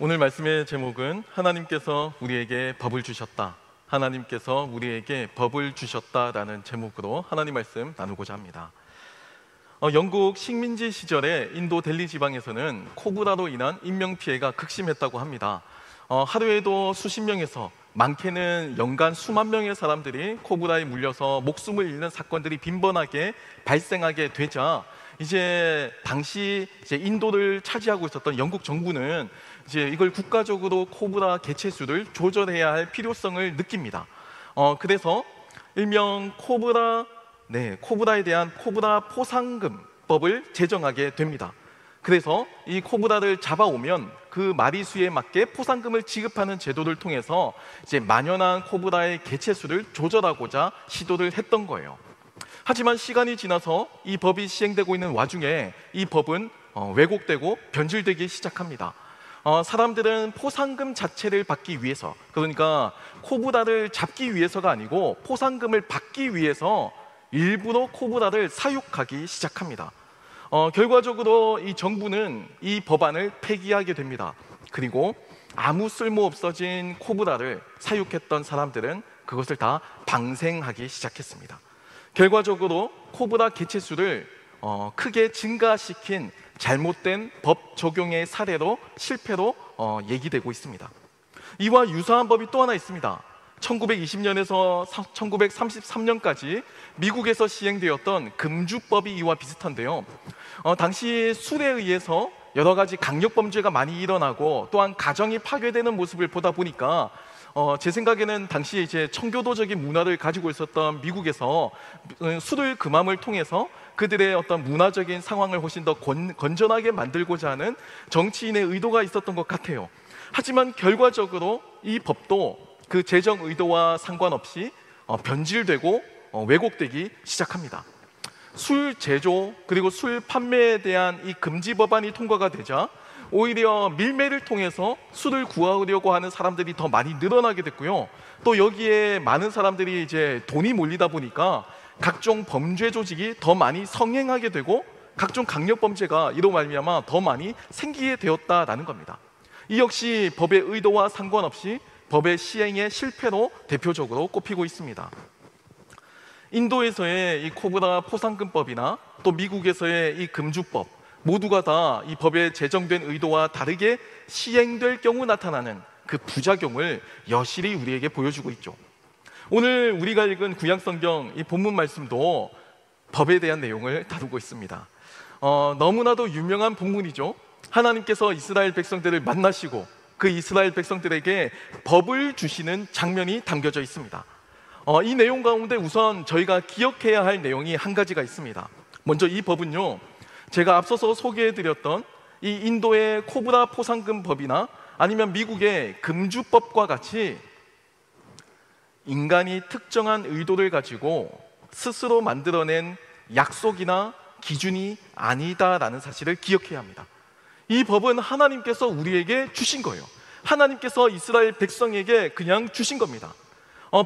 오늘 말씀의 제목은 하나님께서 우리에게 법을 주셨다. 하나님께서 우리에게 법을 주셨다라는 제목으로 하나님 말씀 나누고자 합니다. 영국 식민지 시절에 인도 델리 지방에서는 코브라로 인한 인명피해가 극심했다고 합니다. 하루에도 수십 명에서 많게는 연간 수만 명의 사람들이 코브라에 물려서 목숨을 잃는 사건들이 빈번하게 발생하게 되자 당시 인도를 차지하고 있었던 영국 정부는 이걸 국가적으로 코브라 개체수를 조절해야 할 필요성을 느낍니다. 그래서 일명 코브라에 대한 코브라 포상금법을 제정하게 됩니다. 그래서 이 코브라를 잡아오면 그 마리수에 맞게 포상금을 지급하는 제도를 통해서 만연한 코브라의 개체수를 조절하고자 시도를 했던 거예요. 하지만 시간이 지나서 이 법이 시행되고 있는 와중에 이 법은 왜곡되고 변질되기 시작합니다. 사람들은 포상금 자체를 받기 위해서, 그러니까 코브라를 잡기 위해서가 아니고 포상금을 받기 위해서 일부러 코브라를 사육하기 시작합니다. 결과적으로 이 정부는 이 법안을 폐기하게 됩니다. 그리고 아무 쓸모 없어진 코브라를 사육했던 사람들은 그것을 다 방생하기 시작했습니다. 결과적으로 코브라 개체수를 크게 증가시킨 잘못된 법 적용의 사례로 실패로 얘기되고 있습니다. 이와 유사한 법이 또 하나 있습니다. 1920년에서 1933년까지 미국에서 시행되었던 금주법이 이와 비슷한데요. 당시 술에 의해서 여러 가지 강력범죄가 많이 일어나고 또한 가정이 파괴되는 모습을 보다 보니까 제 생각에는 당시 청교도적인 문화를 가지고 있었던 미국에서 술을 금함을 통해서 그들의 어떤 문화적인 상황을 훨씬 더 건전하게 만들고자 하는 정치인의 의도가 있었던 것 같아요. 하지만 결과적으로 이 법도 그 제정 의도와 상관없이 변질되고 왜곡되기 시작합니다. 술 제조 그리고 술 판매에 대한 이 금지 법안이 통과가 되자 오히려 밀매를 통해서 술을 구하려고 하는 사람들이 더 많이 늘어나게 됐고요. 또 여기에 많은 사람들이 돈이 몰리다 보니까 각종 범죄 조직이 더 많이 성행하게 되고 각종 강력범죄가 이로 말미암아 더 많이 생기게 되었다라는 겁니다. 이 역시 법의 의도와 상관없이 법의 시행의 실패로 대표적으로 꼽히고 있습니다. 인도에서의 이 코브라 포상금법이나 또 미국에서의 이 금주법 모두가 다 이 법에 제정된 의도와 다르게 시행될 경우 나타나는 그 부작용을 여실히 우리에게 보여주고 있죠. 오늘 우리가 읽은 구약성경 이 본문 말씀도 법에 대한 내용을 다루고 있습니다. 너무나도 유명한 본문이죠. 하나님께서 이스라엘 백성들을 만나시고 그 이스라엘 백성들에게 법을 주시는 장면이 담겨져 있습니다. 이 내용 가운데 우선 저희가 기억해야 할 내용이 한 가지가 있습니다. 먼저 이 법은요, 제가 앞서서 소개해드렸던 이 인도의 코브라 포상금법이나 아니면 미국의 금주법과 같이 인간이 특정한 의도를 가지고 스스로 만들어낸 약속이나 기준이 아니다라는 사실을 기억해야 합니다. 이 법은 하나님께서 우리에게 주신 거예요. 하나님께서 이스라엘 백성에게 그냥 주신 겁니다.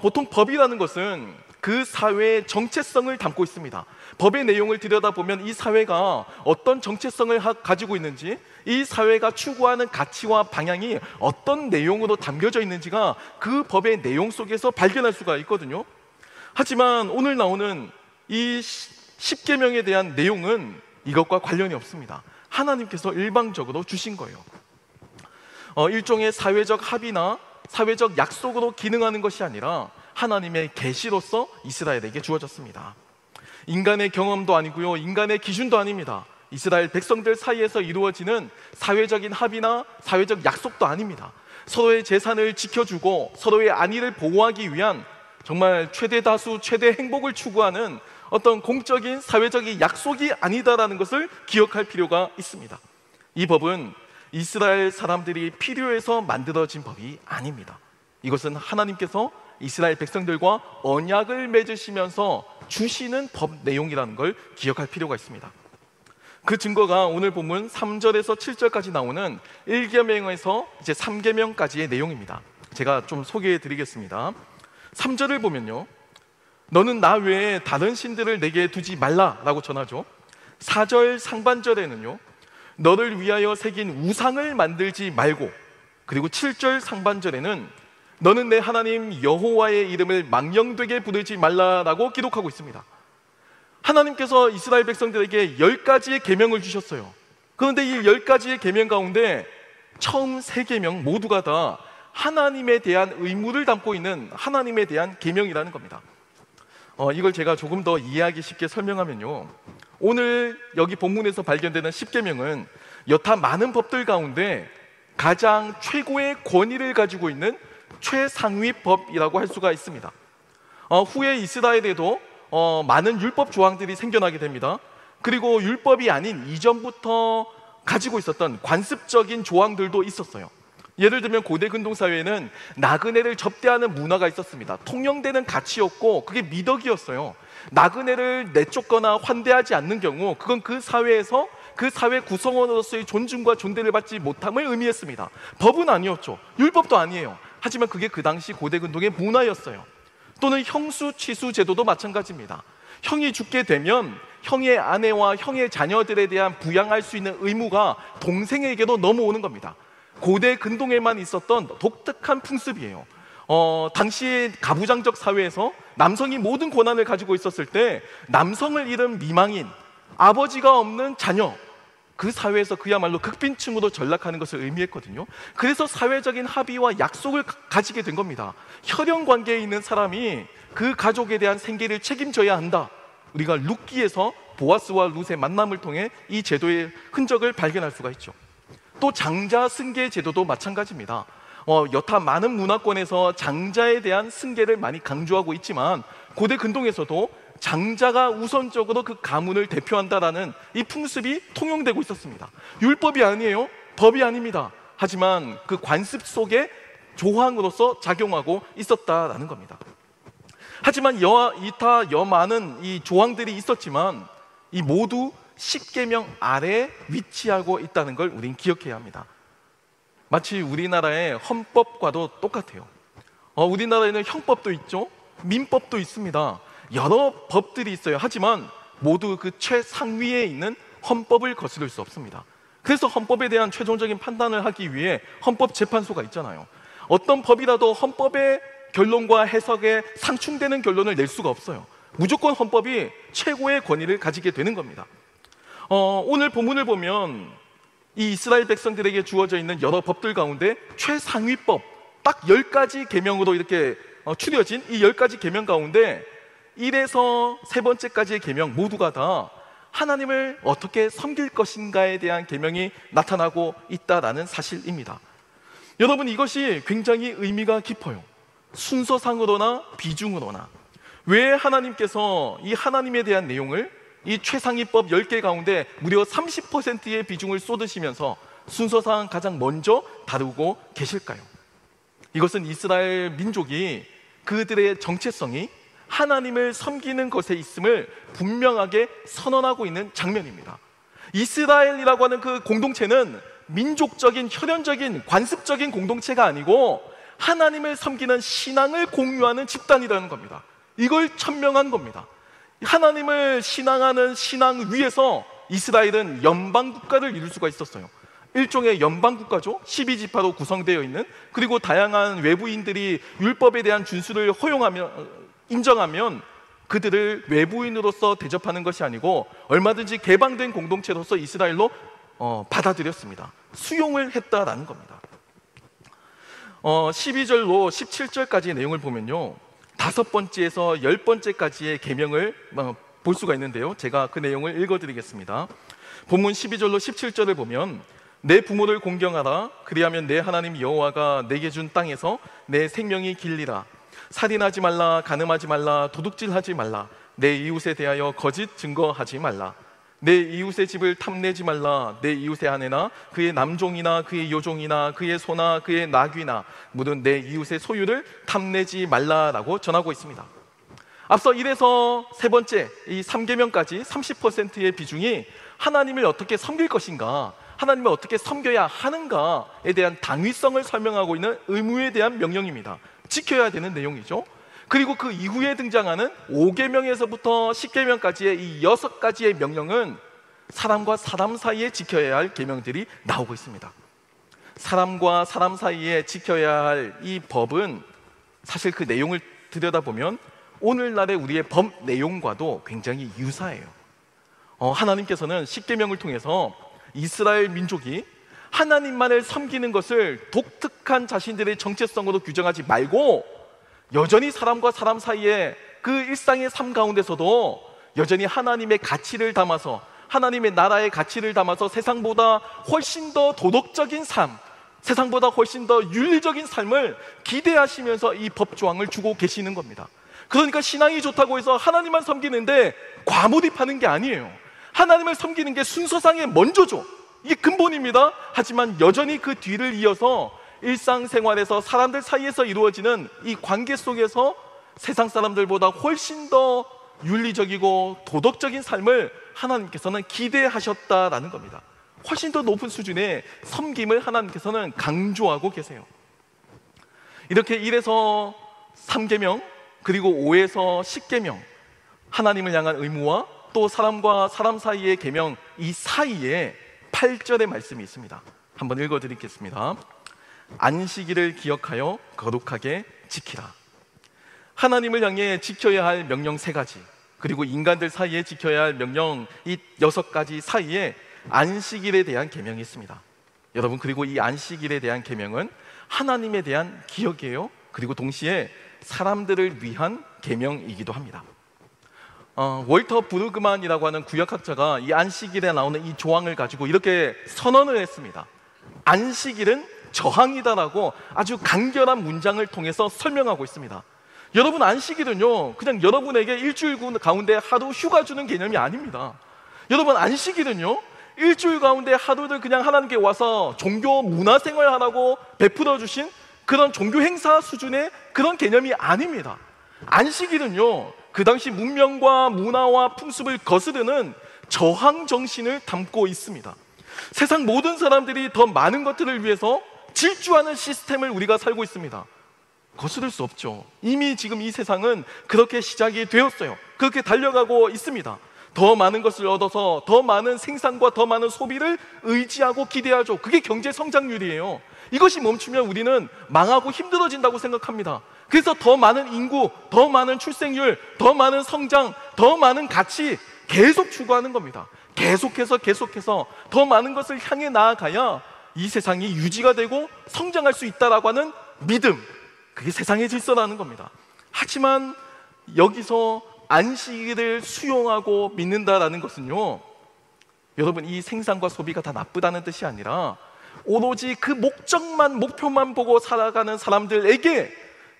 보통 법이라는 것은 그 사회의 정체성을 담고 있습니다. 법의 내용을 들여다보면 이 사회가 어떤 정체성을 가지고 있는지, 이 사회가 추구하는 가치와 방향이 어떤 내용으로 담겨져 있는지가 그 법의 내용 속에서 발견할 수가 있거든요. 하지만 오늘 나오는 이 십계명에 대한 내용은 이것과 관련이 없습니다. 하나님께서 일방적으로 주신 거예요. 일종의 사회적 합의나 사회적 약속으로 기능하는 것이 아니라 하나님의 계시로서 이스라엘에게 주어졌습니다. 인간의 경험도 아니고요, 인간의 기준도 아닙니다. 이스라엘 백성들 사이에서 이루어지는 사회적인 합의나 사회적 약속도 아닙니다. 서로의 재산을 지켜주고 서로의 안위를 보호하기 위한 정말 최대 다수, 최대 행복을 추구하는 어떤 공적인 사회적인 약속이 아니다라는 것을 기억할 필요가 있습니다. 이 법은 이스라엘 사람들이 필요해서 만들어진 법이 아닙니다. 이것은 하나님께서 이스라엘 백성들과 언약을 맺으시면서 주시는 법 내용이라는 걸 기억할 필요가 있습니다. 그 증거가 오늘 본문 3절에서 7절까지 나오는 1계명에서 3계명까지의 내용입니다. 제가 좀 소개해 드리겠습니다. 3절을 보면요, 너는 나 외에 다른 신들을 내게 두지 말라라고 전하죠. 4절 상반절에는요, 너를 위하여 새긴 우상을 만들지 말고 그리고 7절 상반절에는 너는 내 하나님 여호와의 이름을 망령되게 부르지 말라라고 기록하고 있습니다. 하나님께서 이스라엘 백성들에게 10가지의 계명을 주셨어요. 그런데 이 10가지의 계명 가운데 처음 3계명 모두가 다 하나님에 대한 의무를 담고 있는 하나님에 대한 계명이라는 겁니다. 이걸 제가 조금 더 이해하기 쉽게 설명하면요, 오늘 여기 본문에서 발견되는 10계명은 여타 많은 법들 가운데 가장 최고의 권위를 가지고 있는 최상위 법이라고 할 수가 있습니다. 후에 이스라엘에도 많은 율법 조항들이 생겨나게 됩니다. 그리고 율법이 아닌 이전부터 가지고 있었던 관습적인 조항들도 있었어요. 예를 들면 고대 근동사회에는 나그네를 접대하는 문화가 있었습니다. 통용되는 가치였고 그게 미덕이었어요. 나그네를 내쫓거나 환대하지 않는 경우 그건 그 사회에서 그 사회 구성원으로서의 존중과 존대를 받지 못함을 의미했습니다. 법은 아니었죠. 율법도 아니에요. 하지만 그게 그 당시 고대 근동의 문화였어요. 또는 형수 취수 제도도 마찬가지입니다. 형이 죽게 되면 형의 아내와 형의 자녀들에 대한 부양할 수 있는 의무가 동생에게도 넘어오는 겁니다. 고대 근동에만 있었던 독특한 풍습이에요. 당시 가부장적 사회에서 남성이 모든 권한을 가지고 있었을 때 남성을 잃은 미망인, 아버지가 없는 자녀, 그 사회에서 그야말로 극빈층으로 전락하는 것을 의미했거든요. 그래서 사회적인 합의와 약속을 가지게 된 겁니다. 혈연 관계에 있는 사람이 그 가족에 대한 생계를 책임져야 한다. 우리가 룻기에서 보아스와 룻의 만남을 통해 이 제도의 흔적을 발견할 수가 있죠. 또 장자 승계 제도도 마찬가지입니다. 여타 많은 문화권에서 장자에 대한 승계를 많이 강조하고 있지만 고대 근동에서도 장자가 우선적으로 그 가문을 대표한다라는 이 풍습이 통용되고 있었습니다. 율법이 아니에요. 법이 아닙니다. 하지만 그 관습 속에 조항으로서 작용하고 있었다라는 겁니다. 하지만 이타 많은 이 조항들이 있었지만 이 모두 10계명 아래에 위치하고 있다는 걸 우린 기억해야 합니다. 마치 우리나라의 헌법과도 똑같아요. 우리나라에는 형법도 있죠. 민법도 있습니다. 여러 법들이 있어요. 하지만 모두 그 최상위에 있는 헌법을 거스를 수 없습니다. 그래서 헌법에 대한 최종적인 판단을 하기 위해 헌법재판소가 있잖아요. 어떤 법이라도 헌법의 결론과 해석에 상충되는 결론을 낼 수가 없어요. 무조건 헌법이 최고의 권위를 가지게 되는 겁니다. 오늘 본문을 보면 이 이스라엘 백성들에게 주어져 있는 여러 법들 가운데 최상위법 딱 10가지 계명으로 이렇게 추려진 이 10가지 계명 가운데 1에서 3번째까지의 계명 모두가 다 하나님을 어떻게 섬길 것인가에 대한 계명이 나타나고 있다라는 사실입니다. 여러분, 이것이 굉장히 의미가 깊어요. 순서상으로나 비중으로나. 왜 하나님께서 이 하나님에 대한 내용을 이 최상위법 10개 가운데 무려 30%의 비중을 쏟으시면서 순서상 가장 먼저 다루고 계실까요? 이것은 이스라엘 민족이 그들의 정체성이 하나님을 섬기는 것에 있음을 분명하게 선언하고 있는 장면입니다. 이스라엘이라고 하는 그 공동체는 민족적인, 혈연적인, 관습적인 공동체가 아니고 하나님을 섬기는 신앙을 공유하는 집단이라는 겁니다. 이걸 천명한 겁니다. 하나님을 신앙하는 신앙 위에서 이스라엘은 연방국가를 이룰 수가 있었어요. 일종의 연방국가죠. 12지파로 구성되어 있는, 그리고 다양한 외부인들이 율법에 대한 준수를 인정하면 그들을 외부인으로서 대접하는 것이 아니고 얼마든지 개방된 공동체로서 이스라엘로 받아들였습니다. 수용을 했다라는 겁니다. 12절로 17절까지의 내용을 보면요, 5번째에서 10번째까지의 계명을 볼 수가 있는데요, 제가 그 내용을 읽어드리겠습니다. 본문 12절로 17절을 보면 내 부모를 공경하라. 그리하면 내 하나님 여호와가 내게 준 땅에서 내 생명이 길리라. 살인하지 말라. 간음하지 말라. 도둑질하지 말라. 내 이웃에 대하여 거짓 증거하지 말라. 내 이웃의 집을 탐내지 말라. 내 이웃의 아내나 그의 남종이나 그의 여종이나 그의 소나 그의 나귀나 모든 내 이웃의 소유를 탐내지 말라라고 전하고 있습니다. 앞서 1에서 3번째 이 3계명까지 30%의 비중이 하나님을 어떻게 섬길 것인가, 하나님을 어떻게 섬겨야 하는가에 대한 당위성을 설명하고 있는 의무에 대한 명령입니다. 지켜야 되는 내용이죠. 그리고 그 이후에 등장하는 5계명에서부터 10계명까지의 이 6가지의 명령은 사람과 사람 사이에 지켜야 할 계명들이 나오고 있습니다. 사람과 사람 사이에 지켜야 할 이 법은 사실 그 내용을 들여다보면 오늘날의 우리의 법 내용과도 굉장히 유사해요. 하나님께서는 십계명을 통해서 이스라엘 민족이 하나님만을 섬기는 것을 독특한 자신들의 정체성으로 규정하지 말고 여전히 사람과 사람 사이에 그 일상의 삶 가운데서도 여전히 하나님의 가치를 담아서, 하나님의 나라의 가치를 담아서 세상보다 훨씬 더 도덕적인 삶, 세상보다 훨씬 더 윤리적인 삶을 기대하시면서 이 법조항을 주고 계시는 겁니다. 그러니까 신앙이 좋다고 해서 하나님만 섬기는데 과몰입하는 게 아니에요. 하나님을 섬기는 게 순서상에 먼저죠. 이게 근본입니다. 하지만 여전히 그 뒤를 이어서 일상생활에서 사람들 사이에서 이루어지는 이 관계 속에서 세상 사람들보다 훨씬 더 윤리적이고 도덕적인 삶을 하나님께서는 기대하셨다라는 겁니다. 훨씬 더 높은 수준의 섬김을 하나님께서는 강조하고 계세요. 이렇게 1에서 3계명 그리고 5에서 10계명, 하나님을 향한 의무와 또 사람과 사람 사이의 계명, 이 사이에 8절의 말씀이 있습니다. 한번 읽어드리겠습니다. 안식일을 기억하여 거룩하게 지키라. 하나님을 향해 지켜야 할 명령 3가지, 그리고 인간들 사이에 지켜야 할 명령 이 6가지 사이에 안식일에 대한 계명이 있습니다. 여러분, 그리고 이 안식일에 대한 계명은 하나님에 대한 기억이에요. 그리고 동시에 사람들을 위한 계명이기도 합니다. 월터 브루그만이라고 하는 구약학자가 이 안식일에 나오는 이 조항을 가지고 이렇게 선언을 했습니다. 안식일은 저항이다라고 아주 간결한 문장을 통해서 설명하고 있습니다. 여러분, 안식일은요 그냥 여러분에게 일주일 가운데 하루 휴가 주는 개념이 아닙니다. 여러분, 안식일은요 일주일 가운데 하루를 그냥 하나님께 와서 종교 문화생활 하라고 베풀어 주신 그런 종교 행사 수준의 그런 개념이 아닙니다. 안식일은요 그 당시 문명과 문화와 풍습을 거스르는 저항 정신을 담고 있습니다. 세상 모든 사람들이 더 많은 것들을 위해서 질주하는 시스템을 우리가 살고 있습니다. 거스를 수 없죠. 이미 지금 이 세상은 그렇게 시작이 되었어요. 그렇게 달려가고 있습니다. 더 많은 것을 얻어서 더 많은 생산과 더 많은 소비를 의지하고 기대하죠. 그게 경제 성장률이에요. 이것이 멈추면 우리는 망하고 힘들어진다고 생각합니다. 그래서 더 많은 인구, 더 많은 출생률, 더 많은 성장, 더 많은 가치 계속 추구하는 겁니다. 계속해서 더 많은 것을 향해 나아가야 이 세상이 유지가 되고 성장할 수 있다라고 하는 믿음, 그게 세상의 질서라는 겁니다. 하지만 여기서 안식일을 수용하고 믿는다라는 것은요, 여러분, 이 생산과 소비가 다 나쁘다는 뜻이 아니라 오로지 그 목표만 보고 살아가는 사람들에게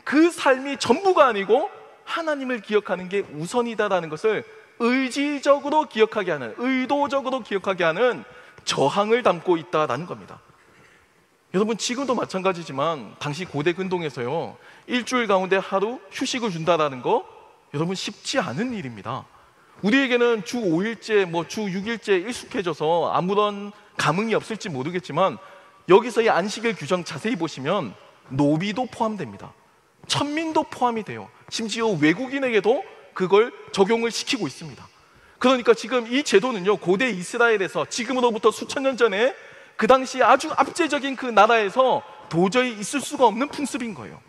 그 삶이 전부가 아니고 하나님을 기억하는 게 우선이다라는 것을 의지적으로 기억하게 하는, 의도적으로 기억하게 하는 저항을 담고 있다라는 겁니다. 여러분, 지금도 마찬가지지만 당시 고대 근동에서요 일주일 가운데 하루 휴식을 준다라는 거 여러분 쉽지 않은 일입니다. 우리에게는 주 5일째, 주 6일째 익숙해져서 아무런 감흥이 없을지 모르겠지만 여기서의 안식일 규정 자세히 보시면 노비도 포함됩니다. 천민도 포함이 돼요. 심지어 외국인에게도 그걸 적용을 시키고 있습니다. 그러니까 지금 이 제도는요 고대 이스라엘에서 지금으로부터 수천 년 전에 그 당시 아주 압제적인 그 나라에서 도저히 있을 수가 없는 풍습인 거예요.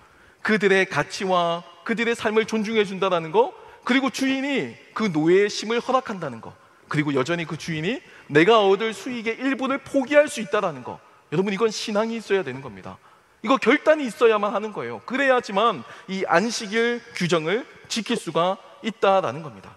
그들의 가치와 그들의 삶을 존중해 준다는 거, 그리고 주인이 그 노예의 쉼을 허락한다는 거, 그리고 여전히 그 주인이 내가 얻을 수익의 일부를 포기할 수 있다는 거. 여러분, 이건 신앙이 있어야 되는 겁니다. 이거 결단이 있어야만 하는 거예요. 그래야지만 이 안식일 규정을 지킬 수가 있다라는 겁니다.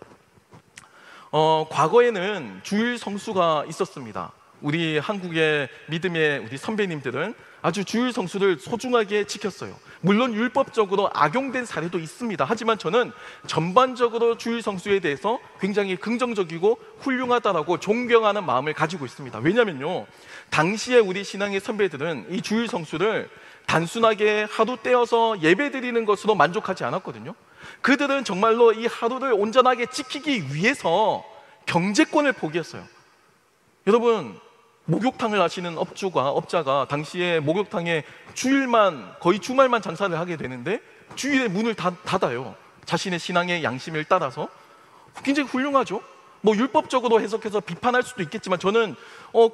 과거에는 주일 성수가 있었습니다. 우리 한국의 믿음의 우리 선배님들은 아주 주일 성수를 소중하게 지켰어요. 물론 율법적으로 악용된 사례도 있습니다. 하지만 저는 전반적으로 주일 성수에 대해서 굉장히 긍정적이고 훌륭하다라고 존경하는 마음을 가지고 있습니다. 왜냐면요, 당시에 우리 신앙의 선배들은 이 주일 성수를 단순하게 하루 떼어서 예배 드리는 것으로 만족하지 않았거든요. 그들은 정말로 이 하루를 온전하게 지키기 위해서 경제권을 포기했어요. 여러분, 목욕탕을 하시는 업자가 당시에 목욕탕에 거의 주말만 장사를 하게 되는데 주일에 문을 닫아요. 자신의 신앙의 양심을 따라서. 굉장히 훌륭하죠. 뭐 율법적으로 해석해서 비판할 수도 있겠지만 저는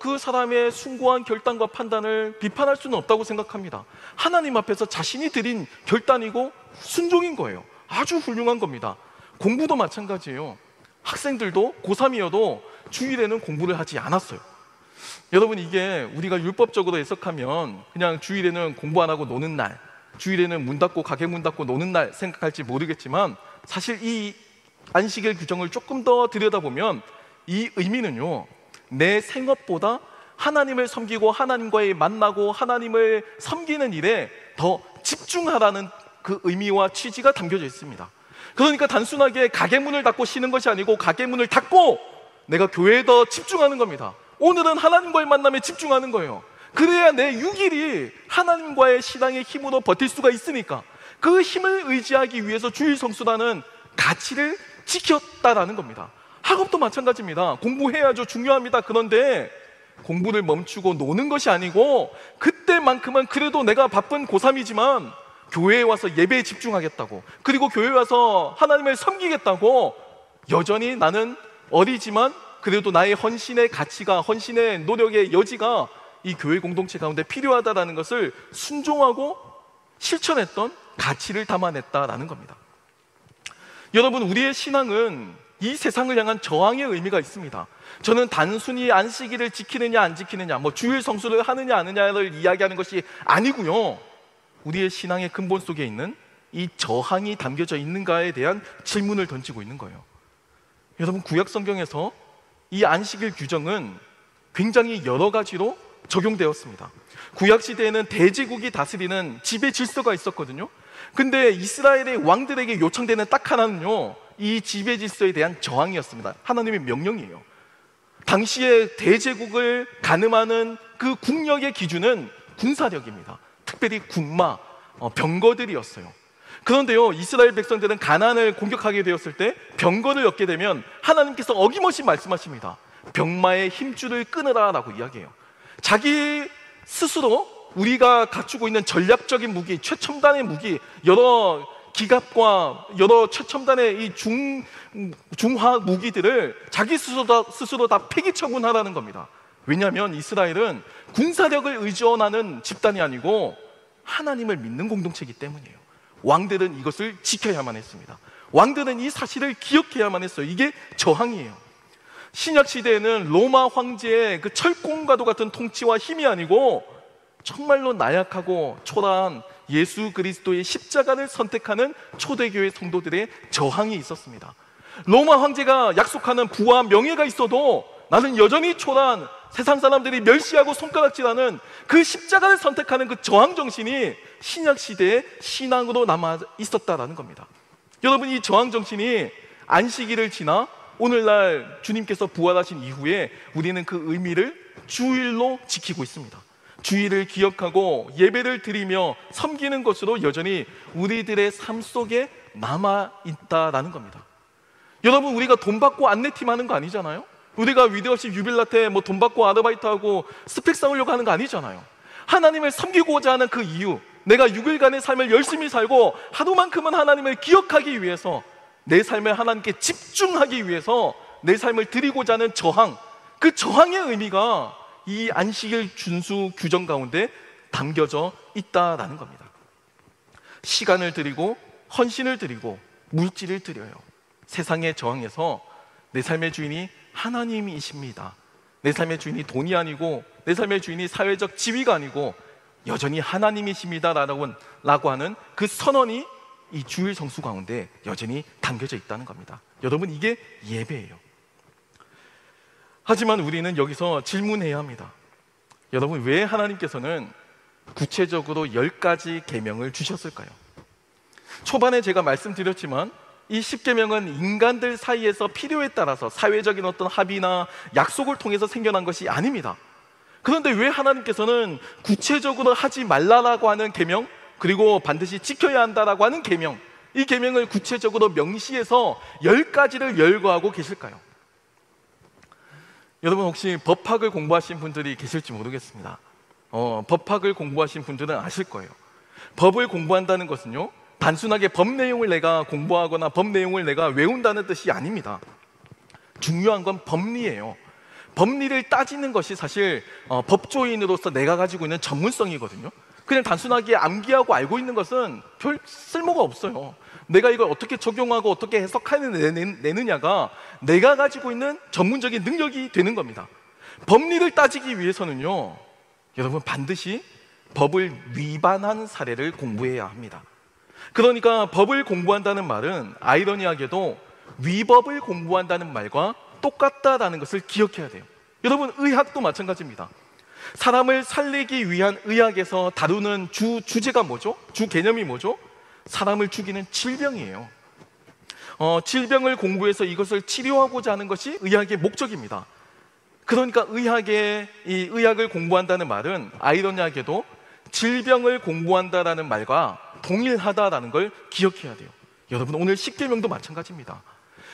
그 사람의 숭고한 결단과 판단을 비판할 수는 없다고 생각합니다. 하나님 앞에서 자신이 드린 결단이고 순종인 거예요. 아주 훌륭한 겁니다. 공부도 마찬가지예요. 학생들도 고3이어도 주일에는 공부를 하지 않았어요. 여러분, 이게 우리가 율법적으로 해석하면 그냥 주일에는 공부 안 하고 노는 날, 주일에는 문 닫고 가게 문 닫고 노는 날 생각할지 모르겠지만, 사실 이 안식일 규정을 조금 더 들여다보면 이 의미는요, 내 생업보다 하나님을 섬기고 하나님과의 만나고 하나님을 섬기는 일에 더 집중하라는 그 의미와 취지가 담겨져 있습니다. 그러니까 단순하게 가게 문을 닫고 쉬는 것이 아니고 가게 문을 닫고 내가 교회에 더 집중하는 겁니다. 오늘은 하나님과의 만남에 집중하는 거예요. 그래야 내 6일이 하나님과의 신앙의 힘으로 버틸 수가 있으니까 그 힘을 의지하기 위해서 주일 성수라는 가치를 지켰다라는 겁니다. 학업도 마찬가지입니다. 공부해야죠. 중요합니다. 그런데 공부를 멈추고 노는 것이 아니고 그때만큼은 그래도 내가 바쁜 고3이지만 교회에 와서 예배에 집중하겠다고, 그리고 교회에 와서 하나님을 섬기겠다고, 여전히 나는 어리지만 그래도 나의 헌신의 가치가, 헌신의 노력의 여지가 이 교회 공동체 가운데 필요하다는 것을 순종하고 실천했던 가치를 담아냈다라는 겁니다. 여러분, 우리의 신앙은 이 세상을 향한 저항의 의미가 있습니다. 저는 단순히 안식일을 지키느냐 안 지키느냐, 뭐 주일 성수를 하느냐 안 하느냐를 이야기하는 것이 아니고요, 우리의 신앙의 근본 속에 있는 이 저항이 담겨져 있는가에 대한 질문을 던지고 있는 거예요. 여러분, 구약 성경에서 이 안식일 규정은 굉장히 여러 가지로 적용되었습니다. 구약 시대에는 대제국이 다스리는 지배 질서가 있었거든요. 근데 이스라엘의 왕들에게 요청되는 딱 하나는요, 이 지배 질서에 대한 저항이었습니다. 하나님의 명령이에요. 당시의 대제국을 가늠하는 그 국력의 기준은 군사력입니다. 특별히 군마, 병거들이었어요. 그런데요, 이스라엘 백성들은 가나안을 공격하게 되었을 때 병거를 얻게 되면 하나님께서 어김없이 말씀하십니다. 병마의 힘줄을 끊으라 라고 이야기해요. 자기 스스로 우리가 갖추고 있는 전략적인 무기, 최첨단의 무기, 여러 기갑과 여러 최첨단의 이 중화 무기들을 자기 스스로 다 폐기 처분하라는 겁니다. 왜냐하면 이스라엘은 군사력을 의존하는 집단이 아니고 하나님을 믿는 공동체이기 때문이에요. 왕들은 이것을 지켜야만 했습니다. 왕들은 이 사실을 기억해야만 했어요. 이게 저항이에요. 신약 시대에는 로마 황제의 그 철공과도 같은 통치와 힘이 아니고 정말로 나약하고 초라한 예수 그리스도의 십자가를 선택하는 초대교회 성도들의 저항이 있었습니다. 로마 황제가 약속하는 부와 명예가 있어도 나는 여전히 초라한, 세상 사람들이 멸시하고 손가락질하는 그 십자가를 선택하는 그 저항 정신이 신약 시대의 신앙으로 남아 있었다라는 겁니다. 여러분, 이 저항 정신이 안식일을 지나 오늘날 주님께서 부활하신 이후에 우리는 그 의미를 주일로 지키고 있습니다. 주일을 기억하고 예배를 드리며 섬기는 것으로 여전히 우리들의 삶 속에 남아 있다라는 겁니다. 여러분, 우리가 돈 받고 안내팀 하는 거 아니잖아요. 우리가 위대업식 유빌라 때 뭐 돈 받고 아르바이트하고 스펙 쌓으려고 하는 거 아니잖아요. 하나님을 섬기고자 하는 그 이유, 내가 6일간의 삶을 열심히 살고 하루만큼은 하나님을 기억하기 위해서, 내 삶을 하나님께 집중하기 위해서 내 삶을 드리고자 하는 저항, 그 저항의 의미가 이 안식일 준수 규정 가운데 담겨져 있다라는 겁니다. 시간을 드리고 헌신을 드리고 물질을 드려요. 세상의 저항에서 내 삶의 주인이 하나님이십니다. 내 삶의 주인이 돈이 아니고 내 삶의 주인이 사회적 지위가 아니고 여전히 하나님이십니다라고 하는 그 선언이 이 주일 성수 가운데 여전히 담겨져 있다는 겁니다. 여러분, 이게 예배예요. 하지만 우리는 여기서 질문해야 합니다. 여러분, 왜 하나님께서는 구체적으로 10가지 계명을 주셨을까요? 초반에 제가 말씀드렸지만 이 10계명은 인간들 사이에서 필요에 따라서 사회적인 어떤 합의나 약속을 통해서 생겨난 것이 아닙니다. 그런데 왜 하나님께서는 구체적으로 하지 말라라고 하는 계명, 그리고 반드시 지켜야 한다라고 하는 계명, 이 계명을 구체적으로 명시해서 10가지를 열거하고 계실까요? 여러분, 혹시 법학을 공부하신 분들이 계실지 모르겠습니다. 법학을 공부하신 분들은 아실 거예요. 법을 공부한다는 것은요, 단순하게 법 내용을 내가 공부하거나 법 내용을 내가 외운다는 뜻이 아닙니다. 중요한 건 법리예요. 법리를 따지는 것이 사실 법조인으로서 내가 가지고 있는 전문성이거든요. 그냥 단순하게 암기하고 알고 있는 것은 별 쓸모가 없어요. 내가 이걸 어떻게 적용하고 어떻게 해석해내느냐가 내가 가지고 있는 전문적인 능력이 되는 겁니다. 법리를 따지기 위해서는요, 여러분 반드시 법을 위반한 사례를 공부해야 합니다. 그러니까 법을 공부한다는 말은 아이러니하게도 위법을 공부한다는 말과 똑같다라는 것을 기억해야 돼요. 여러분, 의학도 마찬가지입니다. 사람을 살리기 위한 의학에서 다루는 주제가 뭐죠? 주 개념이 뭐죠? 사람을 죽이는 질병이에요. 질병을 공부해서 이것을 치료하고자 하는 것이 의학의 목적입니다. 그러니까 의학을 공부한다는 말은 아이러니하게도 질병을 공부한다라는 말과 동일하다라는 걸 기억해야 돼요. 여러분, 오늘 십계명도 마찬가지입니다.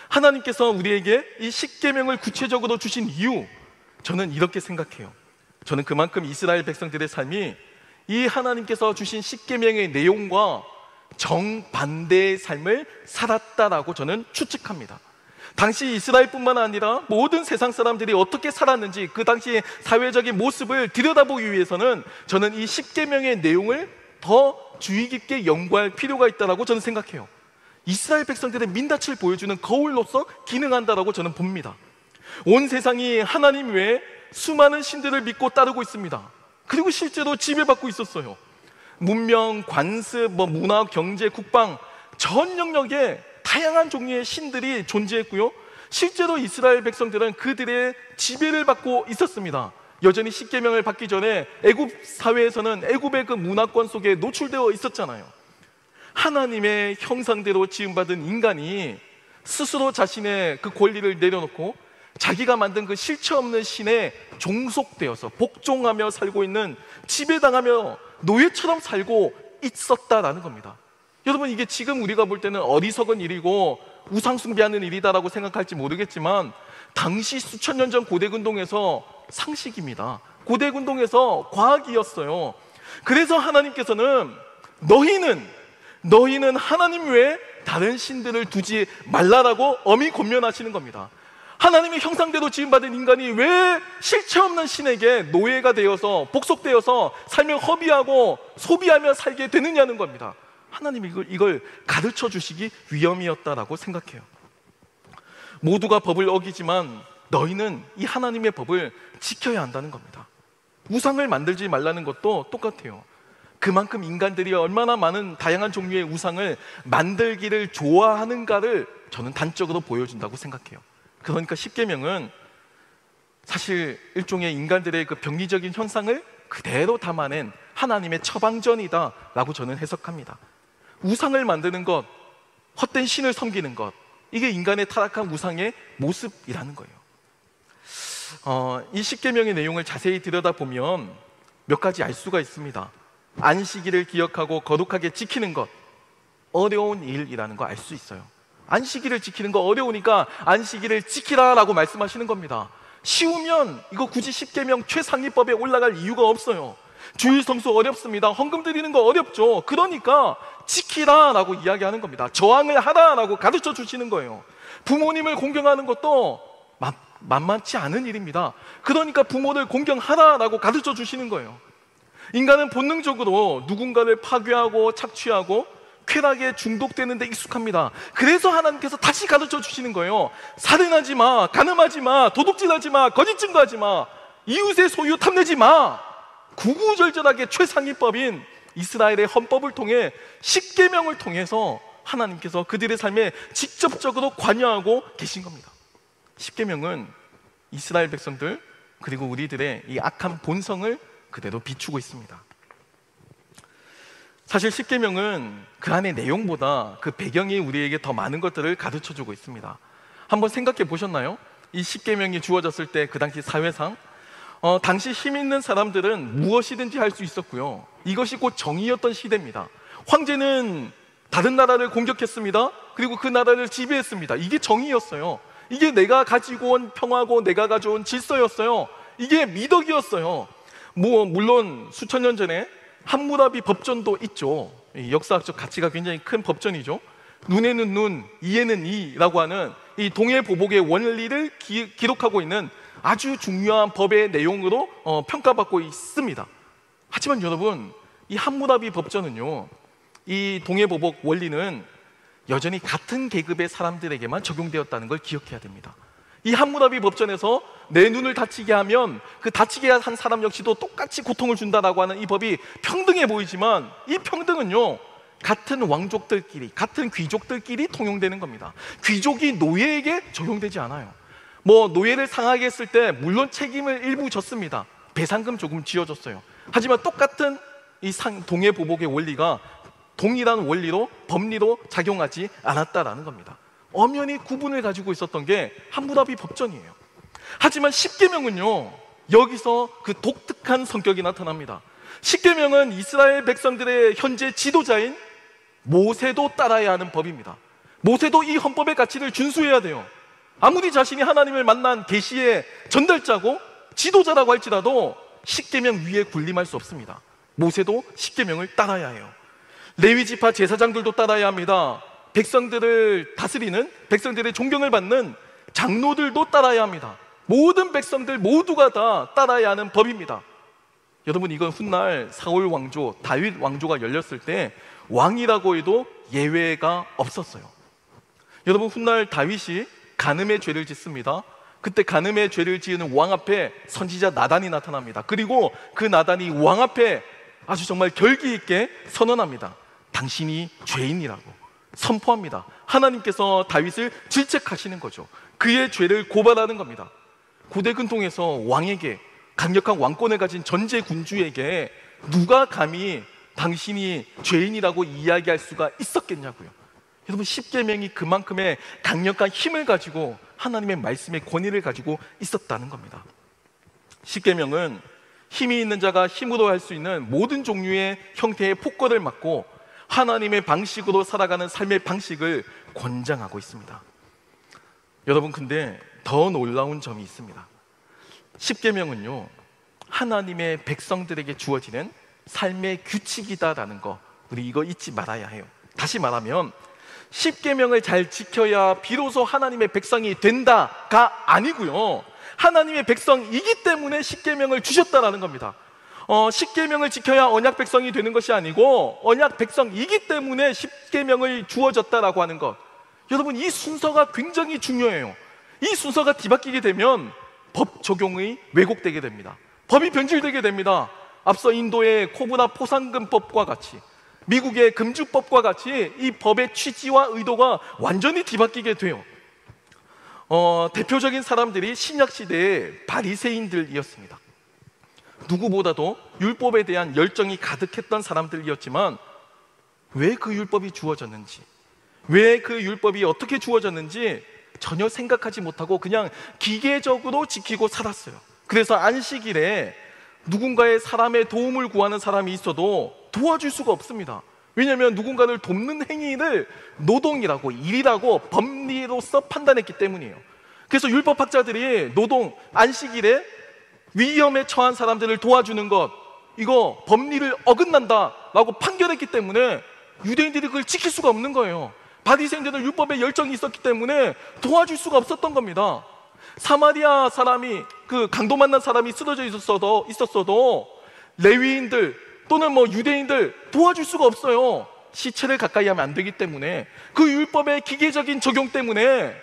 하나님께서 우리에게 이 십계명을 구체적으로 주신 이유, 저는 이렇게 생각해요. 저는 그만큼 이스라엘 백성들의 삶이 이 하나님께서 주신 십계명의 내용과 정반대의 삶을 살았다라고 저는 추측합니다. 당시 이스라엘뿐만 아니라 모든 세상 사람들이 어떻게 살았는지 그 당시의 사회적인 모습을 들여다보기 위해서는 저는 이 십계명의 내용을 더 주의 깊게 연구할 필요가 있다고 저는 생각해요. 이스라엘 백성들의 민낯을 보여주는 거울로서 기능한다라고 저는 봅니다. 온 세상이 하나님 외에 수많은 신들을 믿고 따르고 있습니다. 그리고 실제로 지배받고 있었어요. 문명, 관습, 문화, 경제, 국방 전 영역에 다양한 종류의 신들이 존재했고요, 실제로 이스라엘 백성들은 그들의 지배를 받고 있었습니다. 여전히 십계명을 받기 전에 애굽 사회에서는 애굽의 그 문화권 속에 노출되어 있었잖아요. 하나님의 형상대로 지음받은 인간이 스스로 자신의 그 권리를 내려놓고 자기가 만든 그 실체 없는 신에 종속되어서 복종하며 살고 있는, 지배당하며 노예처럼 살고 있었다라는 겁니다. 여러분, 이게 지금 우리가 볼 때는 어리석은 일이고 우상숭배하는 일이다라고 생각할지 모르겠지만 당시 수천 년 전 고대근동에서 상식입니다. 고대근동에서 과학이었어요. 그래서 하나님께서는 너희는 하나님 외에 다른 신들을 두지 말라라고 엄히 권면하시는 겁니다. 하나님의 형상대로 지음받은 인간이 왜 실체 없는 신에게 노예가 되어서 복속되어서 삶을 허비하고 소비하며 살게 되느냐는 겁니다. 하나님이 이걸 가르쳐 주시기 위함이었다라고 생각해요. 모두가 법을 어기지만 너희는 이 하나님의 법을 지켜야 한다는 겁니다. 우상을 만들지 말라는 것도 똑같아요. 그만큼 인간들이 얼마나 많은 다양한 종류의 우상을 만들기를 좋아하는가를 저는 단적으로 보여준다고 생각해요. 그러니까 십계명은 사실 일종의 인간들의 그 병리적인 현상을 그대로 담아낸 하나님의 처방전이다라고 저는 해석합니다. 우상을 만드는 것, 헛된 신을 섬기는 것, 이게 인간의 타락한 우상의 모습이라는 거예요. 이 십계명의 내용을 자세히 들여다보면 몇 가지 알 수가 있습니다. 안식일을 기억하고 거룩하게 지키는 것, 어려운 일이라는 거 알 수 있어요. 안식일을 지키는 거 어려우니까 안식일을 지키라라고 말씀하시는 겁니다. 쉬우면 이거 굳이 십계명 최상위법에 올라갈 이유가 없어요. 주일 성수 어렵습니다. 헌금 드리는 거 어렵죠. 그러니까 지키라라고 이야기하는 겁니다. 저항을 하라라고 가르쳐 주시는 거예요. 부모님을 공경하는 것도 만만치 않은 일입니다. 그러니까 부모를 공경하라라고 가르쳐 주시는 거예요. 인간은 본능적으로 누군가를 파괴하고 착취하고 쾌락에 중독되는 데 익숙합니다. 그래서 하나님께서 다시 가르쳐 주시는 거예요. 살인하지 마, 간음하지 마, 도둑질하지 마, 거짓 증거하지 마, 이웃의 소유 탐내지 마. 구구절절하게 최상위법인 이스라엘의 헌법을 통해 십계명을 통해서 하나님께서 그들의 삶에 직접적으로 관여하고 계신 겁니다. 십계명은 이스라엘 백성들 그리고 우리들의 이 악한 본성을 그대로 비추고 있습니다. 사실 십계명은 그 안의 내용보다 그 배경이 우리에게 더 많은 것들을 가르쳐주고 있습니다. 한번 생각해 보셨나요? 이 십계명이 주어졌을 때 그 당시 사회상 당시 힘 있는 사람들은 무엇이든지 할 수 있었고요, 이것이 곧 정의였던 시대입니다. 황제는 다른 나라를 공격했습니다. 그리고 그 나라를 지배했습니다. 이게 정의였어요. 이게 내가 가지고 온 평화고 내가 가져온 질서였어요. 이게 미덕이었어요. 물론 수천 년 전에 함무라비 법전도 있죠. 역사학적 가치가 굉장히 큰 법전이죠. 눈에는 눈, 이에는 이라고 하는 이 동해보복의 원리를 기록하고 있는 아주 중요한 법의 내용으로 평가받고 있습니다. 하지만 여러분, 이 함무라비 법전은요, 이 동해보복 원리는 여전히 같은 계급의 사람들에게만 적용되었다는 걸 기억해야 됩니다. 이 함무라비 법전에서 내 눈을 다치게 하면 그 다치게 한 사람 역시도 똑같이 고통을 준다라고 하는 이 법이 평등해 보이지만, 이 평등은요, 같은 왕족들끼리, 같은 귀족들끼리 통용되는 겁니다. 귀족이 노예에게 적용되지 않아요. 노예를 상하게 했을 때 물론 책임을 일부 졌습니다. 배상금 조금 쥐어줬어요. 하지만 똑같은 이 동해보복의 원리가 동일한 원리로, 법리로 작용하지 않았다라는 겁니다. 엄연히 구분을 가지고 있었던 게 함무라비 법전이에요. 하지만 십계명은요, 여기서 그 독특한 성격이 나타납니다. 십계명은 이스라엘 백성들의 현재 지도자인 모세도 따라야 하는 법입니다. 모세도 이 헌법의 가치를 준수해야 돼요. 아무리 자신이 하나님을 만난 계시의 전달자고 지도자라고 할지라도 십계명 위에 군림할 수 없습니다. 모세도 십계명을 따라야 해요. 레위 지파 제사장들도 따라야 합니다. 백성들을 다스리는, 백성들의 존경을 받는 장로들도 따라야 합니다. 모든 백성들 모두가 다 따라야 하는 법입니다. 여러분, 이건 훗날 사울 왕조, 다윗 왕조가 열렸을 때 왕이라고 해도 예외가 없었어요. 여러분, 훗날 다윗이 간음의 죄를 짓습니다. 그때 간음의 죄를 지은 왕 앞에 선지자 나단이 나타납니다. 그리고 그 나단이 왕 앞에 아주 정말 결기 있게 선언합니다. 당신이 죄인이라고 선포합니다. 하나님께서 다윗을 질책하시는 거죠. 그의 죄를 고발하는 겁니다. 고대 근동에서 왕에게, 강력한 왕권을 가진 전제 군주에게 누가 감히 당신이 죄인이라고 이야기할 수가 있었겠냐고요. 여러분, 십계명이 그만큼의 강력한 힘을 가지고 하나님의 말씀의 권위를 가지고 있었다는 겁니다. 십계명은 힘이 있는 자가 힘으로 할 수 있는 모든 종류의 형태의 폭거를 막고 하나님의 방식으로 살아가는 삶의 방식을 권장하고 있습니다. 여러분, 근데 더 놀라운 점이 있습니다. 십계명은요, 하나님의 백성들에게 주어지는 삶의 규칙이다라는 거, 우리 이거 잊지 말아야 해요. 다시 말하면 십계명을 잘 지켜야 비로소 하나님의 백성이 된다가 아니고요, 하나님의 백성이기 때문에 십계명을 주셨다라는 겁니다. 십계명을 지켜야 언약 백성이 되는 것이 아니고 언약 백성이기 때문에 십계명을 주어졌다라고 하는 것, 여러분, 이 순서가 굉장히 중요해요. 이 순서가 뒤바뀌게 되면 법 적용이 왜곡되게 됩니다. 법이 변질되게 됩니다. 앞서 인도의 코브라 포상금법과 같이, 미국의 금주법과 같이 이 법의 취지와 의도가 완전히 뒤바뀌게 돼요. 대표적인 사람들이 신약시대의 바리새인들이었습니다. 누구보다도 율법에 대한 열정이 가득했던 사람들이었지만 왜 그 율법이 주어졌는지, 왜 그 율법이 어떻게 주어졌는지 전혀 생각하지 못하고 그냥 기계적으로 지키고 살았어요. 그래서 안식일에 누군가의 사람의 도움을 구하는 사람이 있어도 도와줄 수가 없습니다. 왜냐하면 누군가를 돕는 행위를 노동이라고, 일이라고 법리로서 판단했기 때문이에요. 그래서 율법학자들이 노동, 안식일에 위험에 처한 사람들을 도와주는 것, 이거 법리를 어긋난다라고 판결했기 때문에 유대인들이 그걸 지킬 수가 없는 거예요. 바리새인들은 율법에 열정이 있었기 때문에 도와줄 수가 없었던 겁니다. 사마리아 사람이, 그 강도 만난 사람이 쓰러져 있었어도 레위인들 또는 유대인들 도와줄 수가 없어요. 시체를 가까이 하면 안 되기 때문에, 그 율법의 기계적인 적용 때문에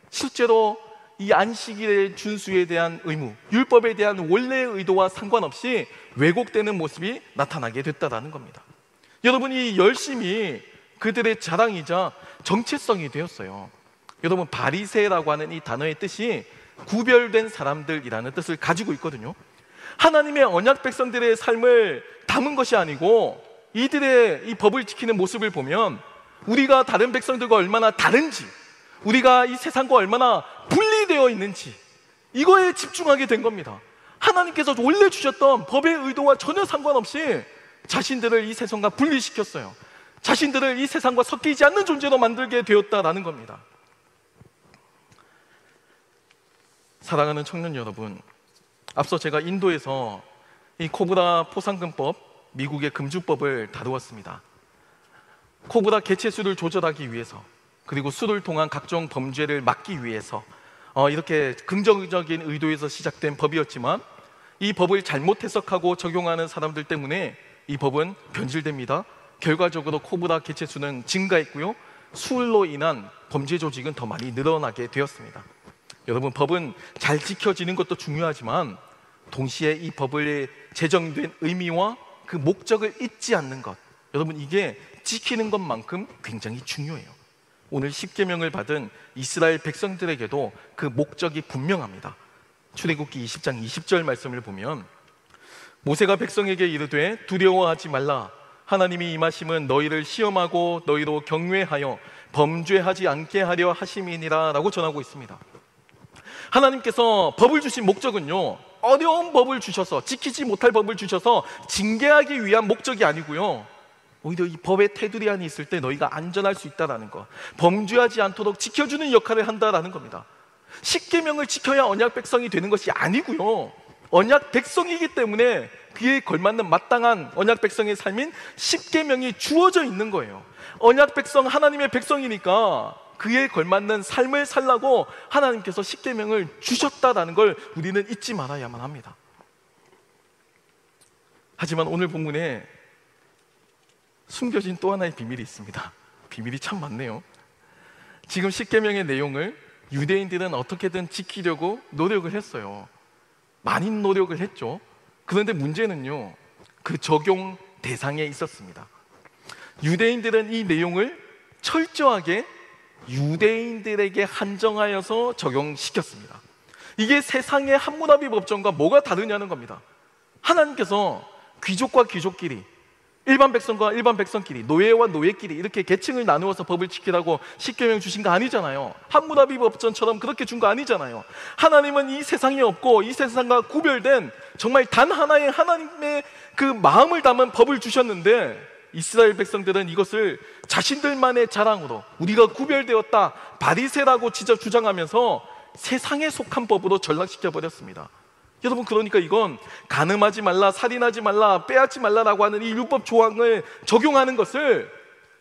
실제로 이 안식일의 준수에 대한 의무, 율법에 대한 원래의 의도와 상관없이 왜곡되는 모습이 나타나게 됐다는 겁니다. 여러분이 열심히 그들의 자랑이자 정체성이 되었어요. 여러분, 바리새라고 하는 이 단어의 뜻이 구별된 사람들이라는 뜻을 가지고 있거든요. 하나님의 언약 백성들의 삶을 담은 것이 아니고 이들의 이 법을 지키는 모습을 보면 우리가 다른 백성들과 얼마나 다른지, 우리가 이 세상과 얼마나 분리되어 있는지, 이거에 집중하게 된 겁니다. 하나님께서 원래 주셨던 법의 의도와 전혀 상관없이 자신들을 이 세상과 분리시켰어요. 자신들을 이 세상과 섞이지 않는 존재로 만들게 되었다라는 겁니다. 사랑하는 청년 여러분, 앞서 제가 인도에서 이 코브라 포상금법, 미국의 금주법을 다루었습니다. 코브라 개체수를 조절하기 위해서, 그리고 수를 통한 각종 범죄를 막기 위해서 이렇게 긍정적인 의도에서 시작된 법이었지만, 이 법을 잘못 해석하고 적용하는 사람들 때문에 이 법은 변질됩니다. 결과적으로 코브라 개체수는 증가했고요, 수로 인한 범죄 조직은 더 많이 늘어나게 되었습니다. 여러분, 법은 잘 지켜지는 것도 중요하지만 동시에 이 법을 제정된 의미와 그 목적을 잊지 않는 것, 여러분, 이게 지키는 것만큼 굉장히 중요해요. 오늘 십계명을 받은 이스라엘 백성들에게도 그 목적이 분명합니다. 출애굽기 20장 20절 말씀을 보면, 모세가 백성에게 이르되 두려워하지 말라. 하나님이 임하심은 너희를 시험하고 너희로 경외하여 범죄하지 않게 하려 하심이니라 라고 전하고 있습니다. 하나님께서 법을 주신 목적은요, 어려운 법을 주셔서, 지키지 못할 법을 주셔서 징계하기 위한 목적이 아니고요, 오히려 이 법의 테두리 안에 있을 때 너희가 안전할 수 있다는 것, 범죄하지 않도록 지켜주는 역할을 한다라는 겁니다. 십계명을 지켜야 언약 백성이 되는 것이 아니고요, 언약 백성이기 때문에 그에 걸맞는 마땅한 언약 백성의 삶인 십계명이 주어져 있는 거예요. 언약 백성, 하나님의 백성이니까 그에 걸맞는 삶을 살라고 하나님께서 십계명을 주셨다라는 걸 우리는 잊지 말아야만 합니다. 하지만 오늘 본문에 숨겨진 또 하나의 비밀이 있습니다. 비밀이 참 많네요. 지금 십계명의 내용을 유대인들은 어떻게든 지키려고 노력을 했어요. 많은 노력을 했죠. 그런데 문제는요, 그 적용 대상에 있었습니다. 유대인들은 이 내용을 철저하게 유대인들에게 한정하여서 적용시켰습니다. 이게 세상의 함무라비 법정과 뭐가 다르냐는 겁니다. 하나님께서 귀족과 귀족끼리, 일반 백성과 일반 백성끼리, 노예와 노예끼리 이렇게 계층을 나누어서 법을 지키라고 십계명 주신 거 아니잖아요. 함무라비 법전처럼 그렇게 준 거 아니잖아요. 하나님은 이 세상에 없고 이 세상과 구별된 정말 단 하나의 하나님의 그 마음을 담은 법을 주셨는데, 이스라엘 백성들은 이것을 자신들만의 자랑으로 우리가 구별되었다, 바리새라고 주장하면서 세상에 속한 법으로 전락시켜 버렸습니다. 여러분, 그러니까 이건 간음하지 말라, 살인하지 말라, 빼앗지 말라라고 하는 이 율법 조항을 적용하는 것을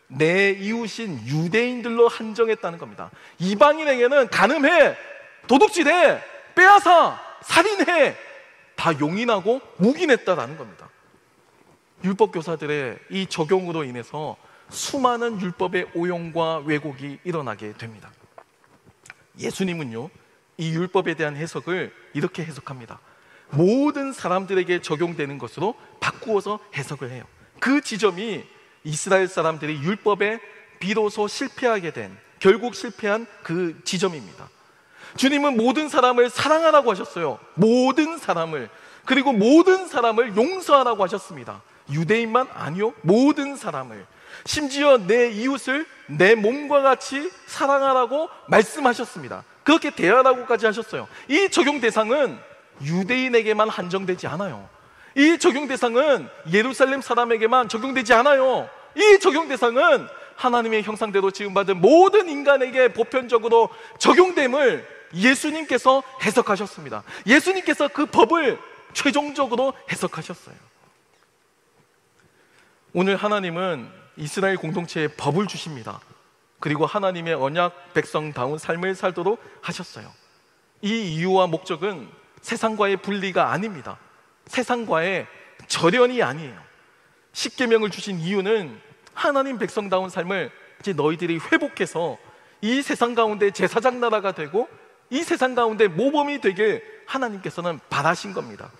내 이웃인 유대인들로 한정했다는 겁니다. 이방인에게는 간음해, 도둑질해, 빼앗아, 살인해 다 용인하고 묵인했다라는 겁니다. 율법 교사들의 이 적용으로 인해서 수많은 율법의 오용과 왜곡이 일어나게 됩니다. 예수님은요, 이 율법에 대한 해석을 이렇게 해석합니다. 모든 사람들에게 적용되는 것으로 바꾸어서 해석을 해요. 그 지점이 이스라엘 사람들이 율법에 비로소 실패하게 된, 결국 실패한 그 지점입니다. 주님은 모든 사람을 사랑하라고 하셨어요. 모든 사람을. 그리고 모든 사람을 용서하라고 하셨습니다. 유대인만 아니요, 모든 사람을. 심지어 내 이웃을 내 몸과 같이 사랑하라고 말씀하셨습니다. 그렇게 대하라고까지 하셨어요. 이 적용 대상은 유대인에게만 한정되지 않아요. 이 적용 대상은 예루살렘 사람에게만 적용되지 않아요. 이 적용 대상은 하나님의 형상대로 지음받은 모든 인간에게 보편적으로 적용됨을 예수님께서 해석하셨습니다. 예수님께서 그 법을 최종적으로 해석하셨어요. 오늘 하나님은 이스라엘 공동체에 법을 주십니다. 그리고 하나님의 언약 백성다운 삶을 살도록 하셨어요. 이 이유와 목적은 세상과의 분리가 아닙니다. 세상과의 절연이 아니에요. 십계명을 주신 이유는 하나님 백성다운 삶을 이제 너희들이 회복해서 이 세상 가운데 제사장 나라가 되고 이 세상 가운데 모범이 되길 하나님께서는 바라신 겁니다.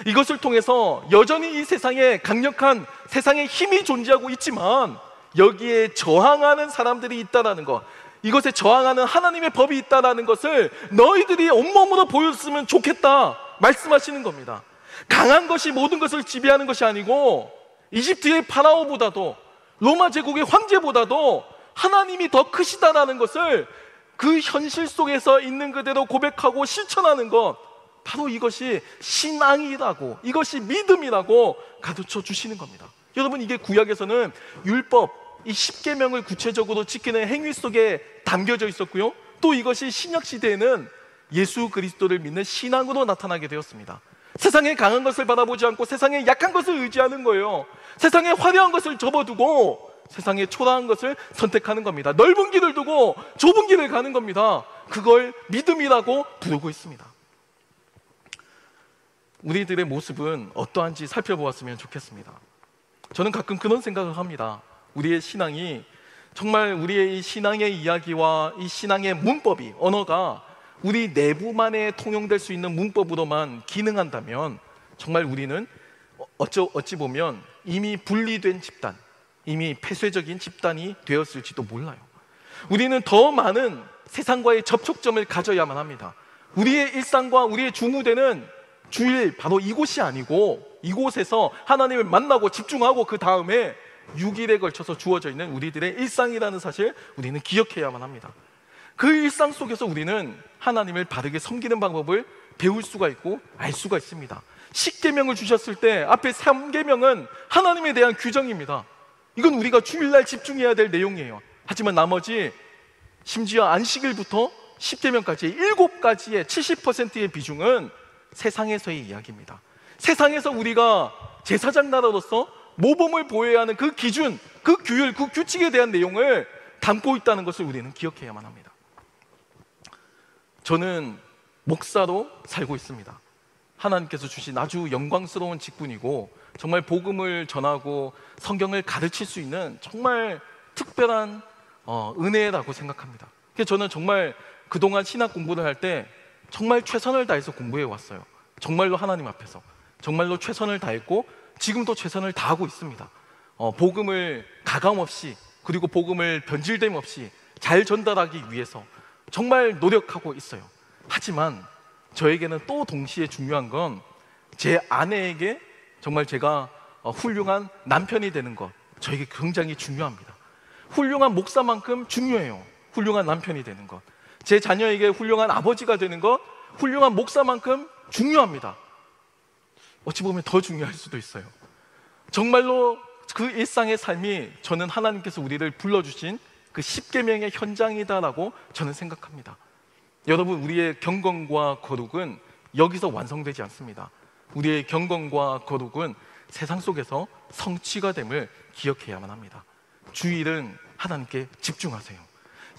이것을 통해서 여전히 이 세상에 강력한 세상의 힘이 존재하고 있지만 여기에 저항하는 사람들이 있다는 것, 이것에 저항하는 하나님의 법이 있다는 것을 너희들이 온몸으로 보였으면 좋겠다 말씀하시는 겁니다. 강한 것이 모든 것을 지배하는 것이 아니고 이집트의 파라오보다도 로마 제국의 황제보다도 하나님이 더 크시다라는 것을 그 현실 속에서 있는 그대로 고백하고 실천하는 것, 바로 이것이 신앙이라고, 이것이 믿음이라고 가르쳐 주시는 겁니다. 여러분, 이게 구약에서는 율법, 이 십계명을 구체적으로 지키는 행위 속에 담겨져 있었고요, 또 이것이 신약 시대에는 예수 그리스도를 믿는 신앙으로 나타나게 되었습니다. 세상에 강한 것을 바라보지 않고 세상에 약한 것을 의지하는 거예요. 세상에 화려한 것을 접어두고 세상의 초라한 것을 선택하는 겁니다. 넓은 길을 두고 좁은 길을 가는 겁니다. 그걸 믿음이라고 부르고 있습니다. 우리들의 모습은 어떠한지 살펴보았으면 좋겠습니다. 저는 가끔 그런 생각을 합니다. 우리의 신앙이 정말 우리의 이 신앙의 이야기와 이 신앙의 문법이, 언어가 우리 내부만에 통용될 수 있는 문법으로만 기능한다면 정말 우리는 어찌 보면 이미 분리된 집단, 이미 폐쇄적인 집단이 되었을지도 몰라요. 우리는 더 많은 세상과의 접촉점을 가져야만 합니다. 우리의 일상과 우리의 주무대는 주일 바로 이곳이 아니고 이곳에서 하나님을 만나고 집중하고 그 다음에 6일에 걸쳐서 주어져 있는 우리들의 일상이라는 사실 우리는 기억해야만 합니다. 그 일상 속에서 우리는 하나님을 바르게 섬기는 방법을 배울 수가 있고 알 수가 있습니다. 10계명을 주셨을 때 앞에 3계명은 하나님에 대한 규정입니다. 이건 우리가 주일날 집중해야 될 내용이에요. 하지만 나머지 심지어 안식일부터 10계명까지 7가지의 70%의 비중은 세상에서의 이야기입니다. 세상에서 우리가 제사장 나라로서 모범을 보여야 하는 그 기준, 그 규율, 그 규칙에 대한 내용을 담고 있다는 것을 우리는 기억해야만 합니다. 저는 목사로 살고 있습니다. 하나님께서 주신 아주 영광스러운 직분이고 정말 복음을 전하고 성경을 가르칠 수 있는 정말 특별한 은혜라고 생각합니다. 그래서 저는 정말 그동안 신학 공부를 할 때 정말 최선을 다해서 공부해 왔어요. 정말로 하나님 앞에서 정말로 최선을 다했고 지금도 최선을 다하고 있습니다. 복음을 가감없이, 그리고 복음을 변질됨 없이 잘 전달하기 위해서 정말 노력하고 있어요. 하지만 저에게는 또 동시에 중요한 건 제 아내에게 정말 제가 훌륭한 남편이 되는 것, 저에게 굉장히 중요합니다. 훌륭한 목사만큼 중요해요. 훌륭한 남편이 되는 것. 제 자녀에게 훌륭한 아버지가 되는 것, 훌륭한 목사만큼 중요합니다. 어찌 보면 더 중요할 수도 있어요. 정말로 그 일상의 삶이 저는 하나님께서 우리를 불러주신 그 10계명의 현장이다라고 저는 생각합니다. 여러분, 우리의 경건과 거룩은 여기서 완성되지 않습니다. 우리의 경건과 거룩은 세상 속에서 성취가 됨을 기억해야만 합니다. 주일은 하나님께 집중하세요.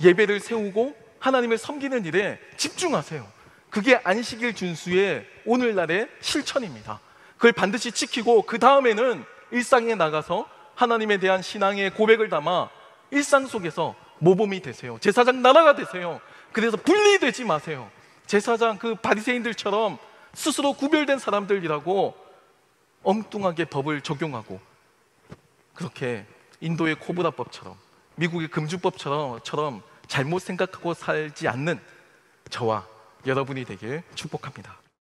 예배를 세우고 하나님을 섬기는 일에 집중하세요. 그게 안식일 준수의 오늘날의 실천입니다. 그걸 반드시 지키고 그 다음에는 일상에 나가서 하나님에 대한 신앙의 고백을 담아 일상 속에서 모범이 되세요. 제사장 나라가 되세요. 그래서 분리되지 마세요. 제사장 그 바리새인들처럼 스스로 구별된 사람들이라고 엉뚱하게 법을 적용하고 그렇게 인도의 코브라법처럼 미국의 금주법처럼 잘못 생각하고 살지 않는 저와 여러분이 되길 축복합니다.